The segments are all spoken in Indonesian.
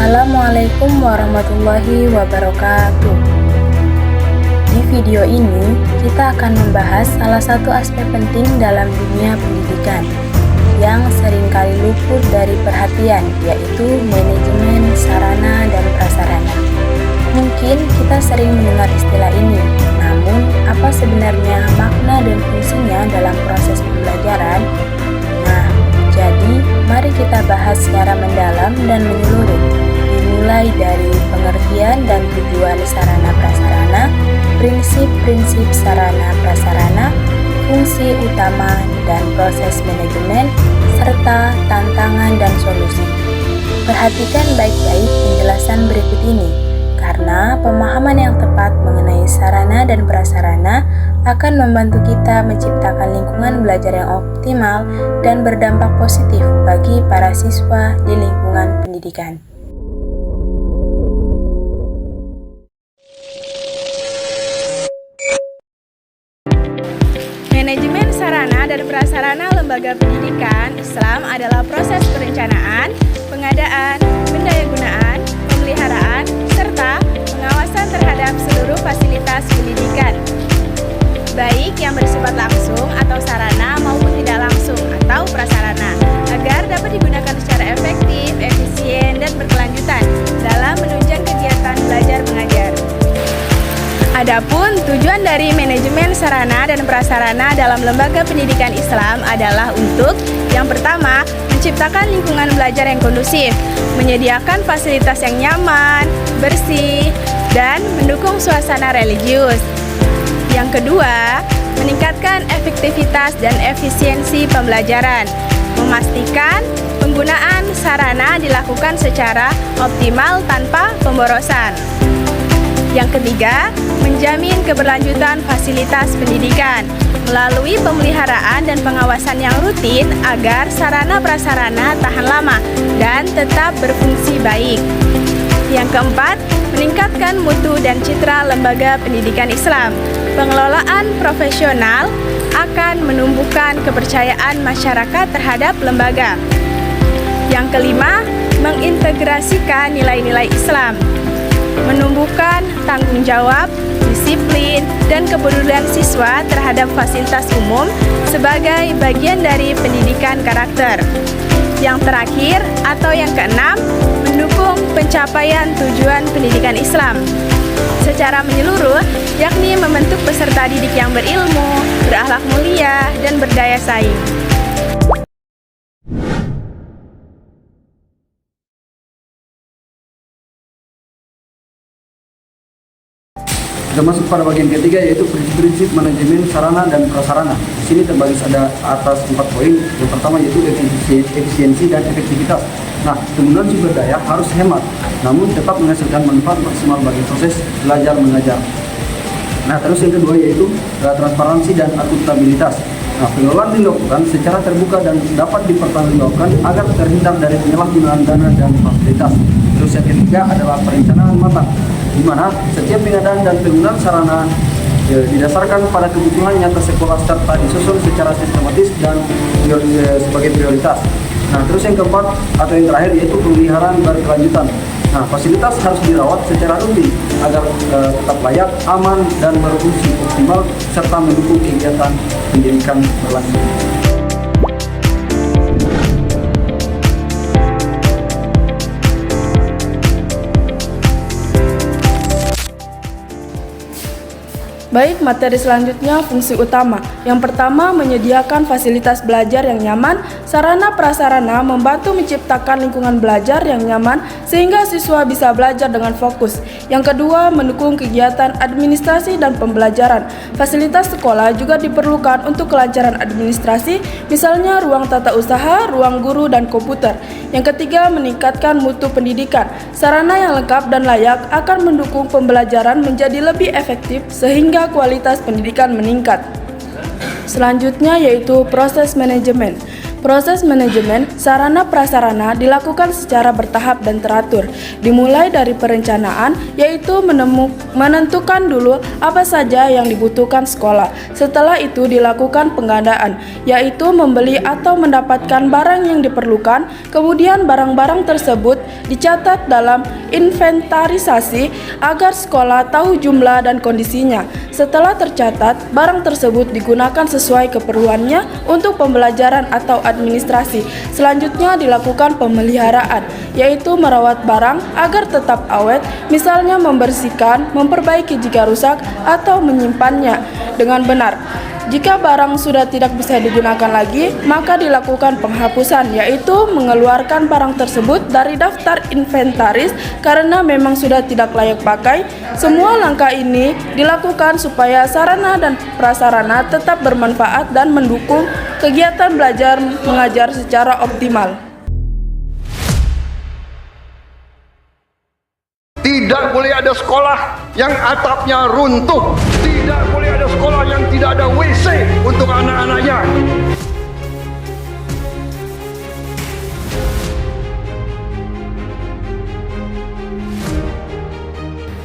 Assalamualaikum warahmatullahi wabarakatuh. Di video ini, kita akan membahas salah satu aspek penting dalam dunia pendidikan yang seringkali luput dari perhatian, yaitu manajemen sarana dan prasarana. Mungkin kita sering mendengar istilah ini, namun apa sebenarnya makna dan fungsinya dalam proses pembelajaran? Nah, jadi mari kita bahas secara mendalam dan menyeluruh, dimulai dari pengertian dan tujuan sarana prasarana, prinsip-prinsip sarana prasarana, fungsi utama dan proses manajemen, serta tantangan dan solusi. Perhatikan baik-baik penjelasan berikut ini, karena pemahaman yang tepat mengenai sarana dan prasarana akan membantu kita menciptakan lingkungan belajar yang optimal dan berdampak positif bagi para siswa di lingkungan pendidikan. Manajemen sarana dan prasarana lembaga pendidikan Islam adalah proses perencanaan, pengadaan, pendayagunaan, pemeliharaan, serta pengawasan terhadap seluruh fasilitas pendidikan, baik yang bersifat langsung atau sarana maupun tidak langsung atau prasarana, agar dapat digunakan secara efektif, efisien, dan berkelanjutan dalam menunjang kegiatan belajar mengajar. Adapun tujuan dari manajemen sarana dan prasarana dalam lembaga pendidikan Islam adalah untuk yang pertama, menciptakan lingkungan belajar yang kondusif, menyediakan fasilitas yang nyaman, bersih, dan mendukung suasana religius. Yang kedua, meningkatkan efektivitas dan efisiensi pembelajaran, memastikan penggunaan sarana dilakukan secara optimal tanpa pemborosan. Yang ketiga, menjamin keberlanjutan fasilitas pendidikan melalui pemeliharaan dan pengawasan yang rutin agar sarana prasarana tahan lama dan tetap berfungsi baik. Yang keempat, meningkatkan mutu dan citra lembaga pendidikan Islam. Pengelolaan profesional akan menumbuhkan kepercayaan masyarakat terhadap lembaga. Yang kelima, mengintegrasikan nilai-nilai Islam, menumbuhkan tanggung jawab, disiplin, dan kepedulian siswa terhadap fasilitas umum sebagai bagian dari pendidikan karakter. Yang terakhir atau yang keenam, mendukung pencapaian tujuan pendidikan Islam secara menyeluruh, yakni membentuk peserta didik yang berilmu, berakhlak mulia, dan berdaya saing. Kita masuk pada bagian ketiga, yaitu prinsip-prinsip manajemen sarana dan prasarana. Di sini terbagi ada atas 4 poin. Yang pertama yaitu efisiensi dan efektivitas. Nah, penggunaan sumber daya harus hemat, namun tetap menghasilkan manfaat maksimal bagi proses belajar mengajar. Nah, terus yang kedua yaitu transparansi dan akuntabilitas. Nah, pengelolaan dilakukan secara terbuka dan dapat dipertanggungjawabkan agar terhindar dari penyalahgunaan dana dan fasilitas. Terus yang ketiga adalah perencanaan matang, di mana setiap pengadaan dan penggunaan sarana didasarkan pada kebutuhan nyata sekolah serta disusun secara sistematis dan sebagai prioritas. Nah, terus yang keempat atau yang terakhir yaitu pemeliharaan berkelanjutan. Nah, fasilitas harus dirawat secara rutin agar tetap layak, aman, dan berfungsi optimal serta mendukung kegiatan pendidikan berlanjut. Baik, materi selanjutnya fungsi utama. Yang pertama, menyediakan fasilitas belajar yang nyaman. Sarana prasarana membantu menciptakan lingkungan belajar yang nyaman sehingga siswa bisa belajar dengan fokus. Yang kedua, mendukung kegiatan administrasi dan pembelajaran. Fasilitas sekolah juga diperlukan untuk kelancaran administrasi, misalnya ruang tata usaha, ruang guru, dan komputer. Yang ketiga, meningkatkan mutu pendidikan. Sarana yang lengkap dan layak akan mendukung pembelajaran menjadi lebih efektif sehingga kualitas pendidikan meningkat. Selanjutnya yaitu proses manajemen. Proses manajemen sarana prasarana dilakukan secara bertahap dan teratur, dimulai dari perencanaan, yaitu menentukan dulu apa saja yang dibutuhkan sekolah. Setelah itu dilakukan pengadaan, yaitu membeli atau mendapatkan barang yang diperlukan. Kemudian barang-barang tersebut dicatat dalam inventarisasi agar sekolah tahu jumlah dan kondisinya. Setelah tercatat, barang tersebut digunakan sesuai keperluannya untuk pembelajaran atau administrasi. Selanjutnya dilakukan pemeliharaan, yaitu merawat barang agar tetap awet, misalnya membersihkan, memperbaiki jika rusak, atau menyimpannya dengan benar. Jika barang sudah tidak bisa digunakan lagi, maka dilakukan penghapusan, yaitu mengeluarkan barang tersebut dari daftar inventaris karena memang sudah tidak layak pakai. Semua langkah ini dilakukan supaya sarana dan prasarana tetap bermanfaat dan mendukung kegiatan belajar mengajar secara optimal. Tidak boleh ada sekolah yang atapnya runtuh. Tidak boleh ada sekolah yang tidak ada WC untuk anak-anaknya.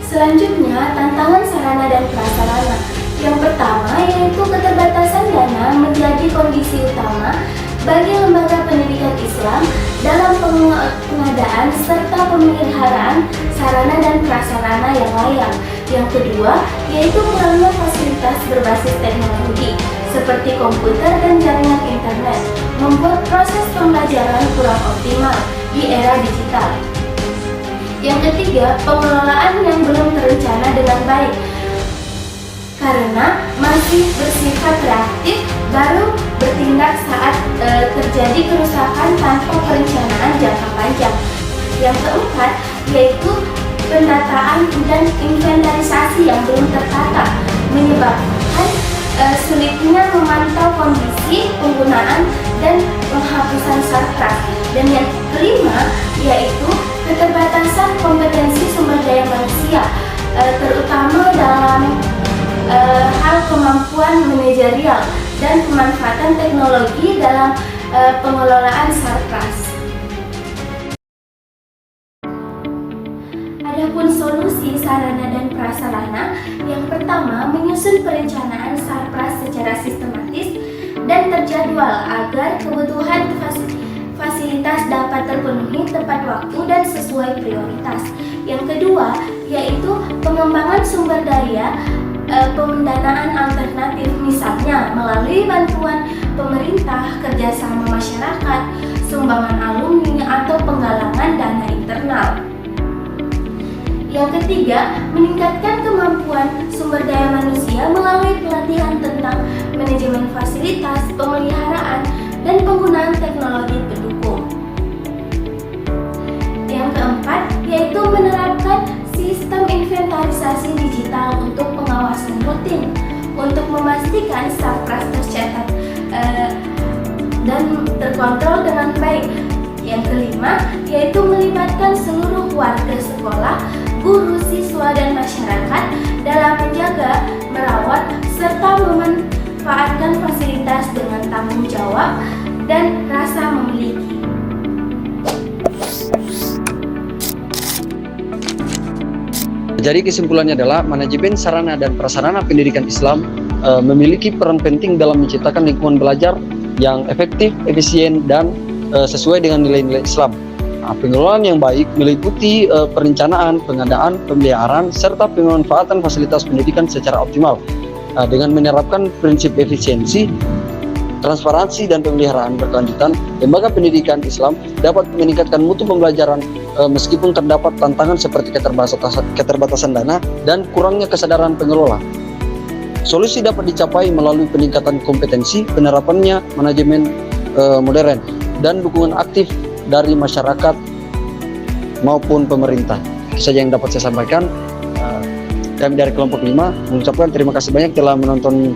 Selanjutnya, tantangan sarana dan prasarana. Yang pertama yaitu keterbatasan dana menjadi kondisi utama bagi lembaga pendidikan Islam dalam pengadaan serta pemeliharaan sarana dan prasarana yang layak. Yang kedua yaitu kurangnya fasilitas berbasis teknologi seperti komputer dan jaringan internet membuat proses pembelajaran kurang optimal di era digital. Yang ketiga, pengelolaan yang belum terencana dengan baik karena masih bersifat reaktif, baru bertindak saat terjadi kerusakan tanpa perencanaan jangka panjang. Yang keempat yaitu pendataan dan inventarisasi yang belum tertata menyebabkan sulitnya memantau kondisi penggunaan dan penghapusan sarpras. Dan yang kelima yaitu keterbatasan kompetensi sumber daya manusia, terutama dalam hal kemampuan manajerial dan pemanfaatan teknologi dalam pengelolaan sarpras. Adapun solusi sarana dan prasarana, yang pertama menyusun perencanaan sarpras secara sistematis dan terjadwal agar kebutuhan fasilitas dapat terpenuhi tepat waktu dan sesuai prioritas. Yang kedua yaitu pengembangan sumber daya pendanaan alternatif, misalnya melalui bantuan pemerintah, kerjasama masyarakat, sumbangan alumni, atau penggalangan dana internal. Yang ketiga, meningkatkan kemampuan sumber daya manusia melalui pelatihan tentang manajemen fasilitas, pemeliharaan, dan penggunaan teknologi pendukung. Yang keempat, yaitu menerapkan sistem inventarisasi digital untuk pengawasan rutin untuk memastikan sarpras tercatat dan terkontrol dengan baik. Yang kelima, yaitu melibatkan seluruh warga sekolah, guru, siswa, dan masyarakat dalam menjaga, merawat, serta memanfaatkan fasilitas dengan tanggung jawab dan rasa memiliki. Jadi kesimpulannya adalah manajemen sarana dan prasarana pendidikan Islam memiliki peran penting dalam menciptakan lingkungan belajar yang efektif, efisien, dan sesuai dengan nilai-nilai Islam. Pengelolaan yang baik meliputi perencanaan, pengadaan, pemeliharaan, serta pemanfaatan fasilitas pendidikan secara optimal. Dengan menerapkan prinsip efisiensi, transparansi, dan pemeliharaan berkelanjutan, lembaga pendidikan Islam dapat meningkatkan mutu pembelajaran meskipun terdapat tantangan seperti keterbatasan dana dan kurangnya kesadaran pengelola. Solusi dapat dicapai melalui peningkatan kompetensi, penerapannya manajemen modern, dan dukungan aktif dari masyarakat maupun pemerintah. Itu saja yang dapat saya sampaikan. Kami dari kelompok 5 mengucapkan terima kasih banyak telah menonton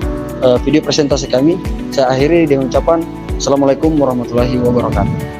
video presentasi kami. Saya akhiri dengan ucapan Assalamualaikum warahmatullahi wabarakatuh.